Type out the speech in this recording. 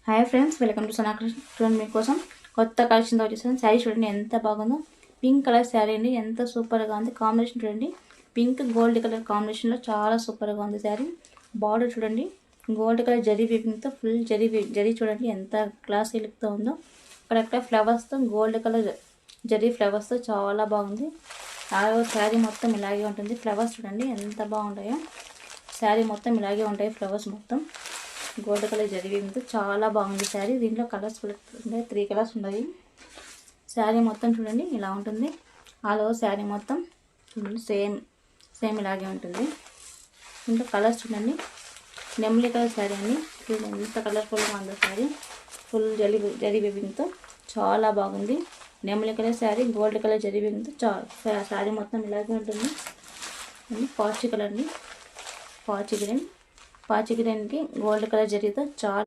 Hi friends, welcome to Sanakrishna. చూడండి మీకోసం కొత్త కలెక్షన్తో వచ్చేసాను. శారీ చూడండి ఎంత బాగుందో. పింక్ కలర్ శారీ అండి, ఎంత సూపర్గా ఉంది. కాంబినేషన్ చూడండి, పింక్ గోల్డ్ కలర్ కాంబినేషన్లో చాలా సూపర్గా ఉంది శారీ. బార్డర్ చూడండి, గోల్డ్ కలర్ జరీ వీవింగ్తో ఫుల్ జరీ చూడండి ఎంత క్లాసీ లుక్తో ఉందో. అక్కడక్కడ ఫ్లవర్స్తో గోల్డ్ కలర్ జరీ ఫ్లవర్స్తో చాలా బాగుంది. శారీ మొత్తం ఇలాగే ఉంటుంది. ఫ్లవర్స్ చూడండి ఎంత బాగుంటాయో. శారీ మొత్తం ఇలాగే ఉంటాయి ఫ్లవర్స్ మొత్తం. గోల్డ్ కలర్ జరిగింది, చాలా బాగుంది శారీ. దీంట్లో కలర్స్ ఉన్నాయి, 3 కలర్స్ ఉన్నాయి. శారీ మొత్తం చూడండి ఇలా ఉంటుంది. ఆల్ ఓవర్ శారీ మొత్తం చూడండి సేమ్ ఇలాగే ఉంటుంది. దీంట్లో కలర్స్ చూడండి, నెమలి కలర్ శారీ అండి. చూడండి ఎంత కలర్ఫుల్గా ఉందో శారీ. ఫుల్ జరీ వీవింగ్తో చాలా బాగుంది. నెమలి colour sari, gold colour zari వీవింగ్తో శారీ మొత్తం ఇలాగే ఉంటుంది. పాచి కలర్ అండి, పాచి గ్రీన్కి గోల్డ్ కలర్ జరీతో చాలా